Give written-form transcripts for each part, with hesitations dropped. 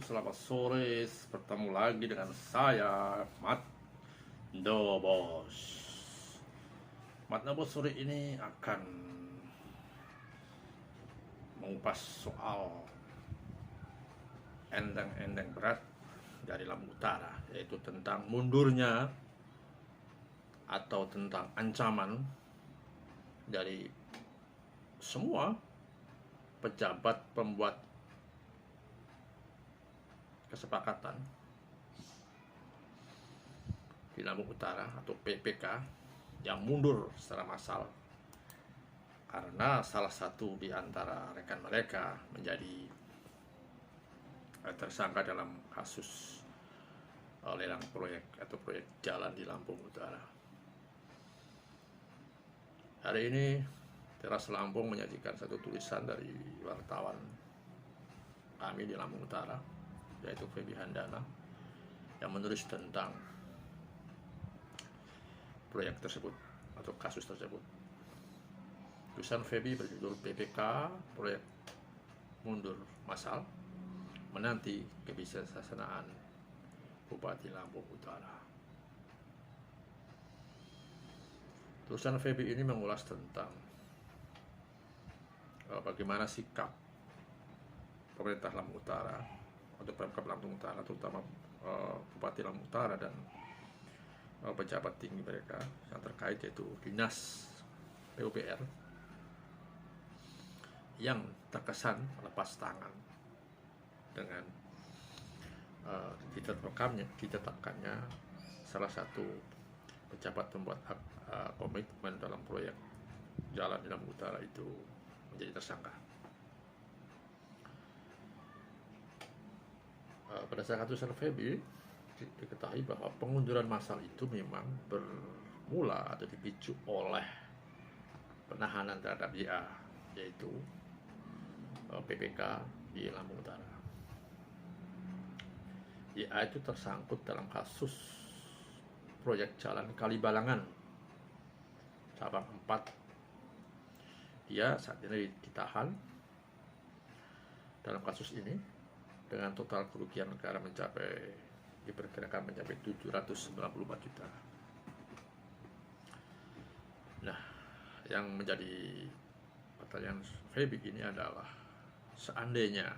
Selamat sore, bertemu lagi dengan saya, Mat Dobos. Mat Dobos sore ini akan mengupas soal endeng-endeng berat dari Lampung Utara, yaitu tentang mundurnya atau tentang ancaman dari semua pejabat pembuat kesepakatan di Lampung Utara atau PPK yang mundur secara massal karena salah satu di antara rekan mereka menjadi tersangka dalam kasus lelang proyek atau proyek jalan di Lampung Utara. Hari ini Teras Lampung menyajikan satu tulisan dari wartawan kami di Lampung Utara, yaitu Feby Handana, yang menulis tentang proyek tersebut atau kasus tersebut. Tulisan Feby berjudul PPK Proyek Mundur Massal Menanti Kebijaksanaan Bupati Lampung Utara. Tulisan Feby ini mengulas tentang bagaimana sikap pemerintah Lampung Utara untuk Pemkab Lampung Utara, terutama Bupati Lampung Utara dan pejabat tinggi mereka yang terkait, yaitu Dinas PUPR, yang terkesan lepas tangan dengan ditetapkannya salah satu pejabat pembuat komitmen dalam proyek jalan di Lampung Utara itu menjadi tersangka. Berdasarkan tulisan Feby, diketahui bahwa pengunduran massal itu memang bermula atau dipicu oleh penahanan terhadap YA, yaitu PPK di Lampung Utara. YA itu tersangkut dalam kasus proyek jalan Kalibalangan cabang 4. Dia saat ini ditahan dalam kasus ini dengan total kerugian negara diperkirakan mencapai 794 juta. Nah, yang menjadi pertanyaan Feby ini adalah, seandainya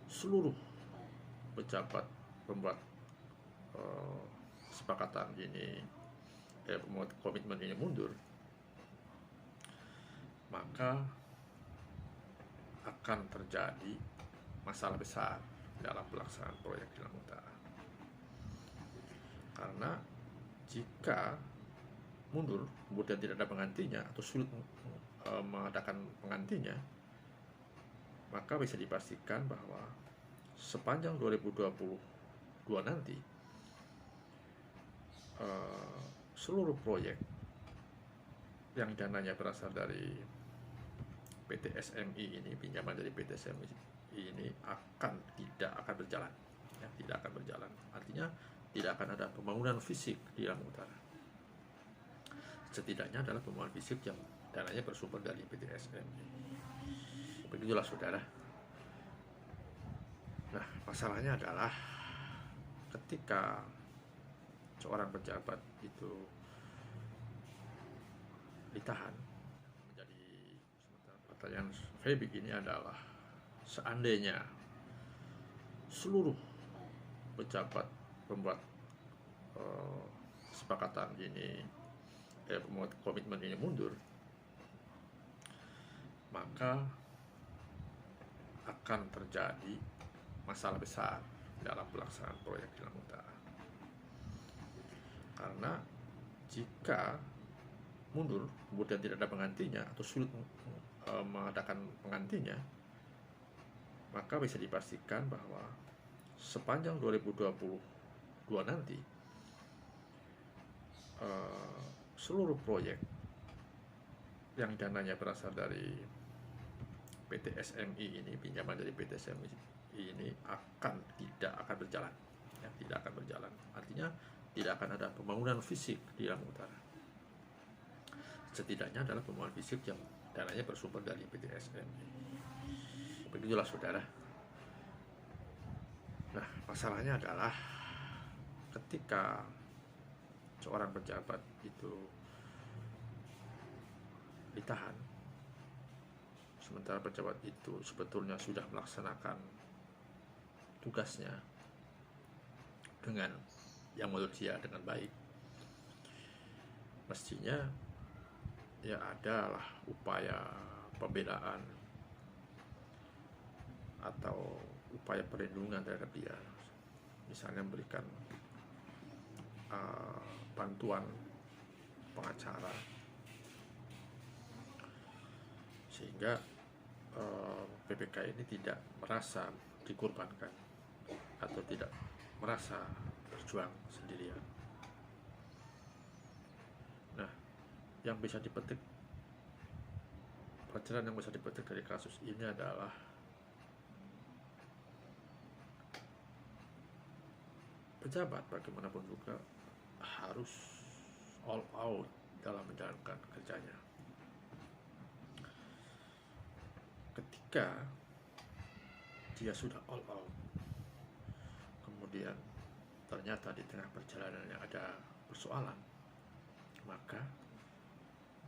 seluruh pejabat pembuat kesepakatan ini, pembuat komitmen ini mundur, maka akan terjadi masalah besar dalam pelaksanaan proyek di Lampung Utara. Karena jika mundur kemudian tidak ada penggantinya atau sulit mengadakan penggantinya, maka bisa dipastikan bahwa sepanjang 2022 nanti seluruh proyek yang dananya berasal dari PT SMI ini, pinjaman dari PT SMI ini tidak akan berjalan, tidak akan berjalan. Artinya tidak akan ada pembangunan fisik di Lampung Utara. Setidaknya adalah pembangunan fisik yang dananya bersumber dari PT SMI. Begitulah saudara. Nah, masalahnya adalah ketika seorang pejabat itu ditahan, menjadi pertanyaan Feby ini adalah, seandainya seluruh pejabat pembuat kesepakatan ini, pembuat komitmen ini mundur, maka akan terjadi masalah besar dalam pelaksanaan proyek di Lampung Utara. Karena jika mundur kemudian tidak ada penggantinya atau sulit mengadakan penggantinya, maka bisa dipastikan bahwa sepanjang 2022 nanti seluruh proyek yang dananya berasal dari PT SMI ini, pinjaman dari PT SMI ini tidak akan berjalan, tidak akan berjalan. Artinya tidak akan ada pembangunan fisik di Lampung Utara. Setidaknya adalah pembangunan fisik yang dananya bersumber dari PT SMI. Begitulah saudara. Nah, masalahnya adalah ketika seorang pejabat itu ditahan, sementara pejabat itu sebetulnya sudah melaksanakan tugasnya dengan yang menurut dia dengan baik, mestinya ya adalah upaya pembelaan atau upaya perlindungan terhadap dia, misalnya memberikan bantuan pengacara sehingga PPK ini tidak merasa dikorbankan atau tidak merasa berjuang sendirian. Nah, yang bisa dipetik, pelajaran yang bisa dipetik dari kasus ini adalah pejabat bagaimanapun juga harus all out dalam menjalankan kerjanya. Ketika dia sudah all out, kemudian ternyata di tengah perjalanannya ada persoalan, maka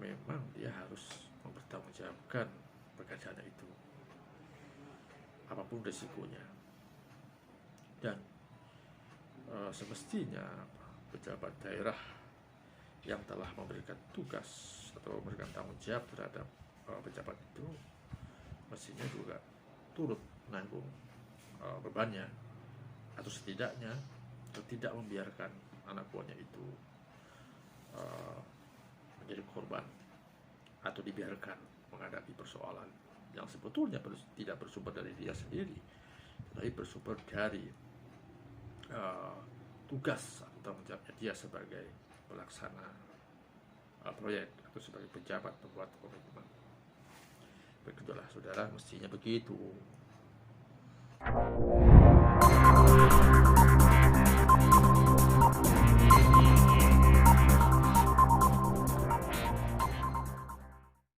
memang dia harus mempertanggungjawabkan pekerjaannya itu, apapun risikonya. Dan semestinya pejabat daerah yang telah memberikan tugas atau memberikan tanggung jawab terhadap pejabat itu mestinya juga turut menanggung bebannya, atau setidaknya tidak membiarkan anak buahnya itu menjadi korban atau dibiarkan menghadapi persoalan yang sebetulnya tidak bersumber dari dia sendiri, tetapi bersumber dari tugas atau tanggung jawabnya dia sebagai pelaksana proyek atau sebagai pejabat pembuat komitmen. Begitulah saudara, mestinya begitu.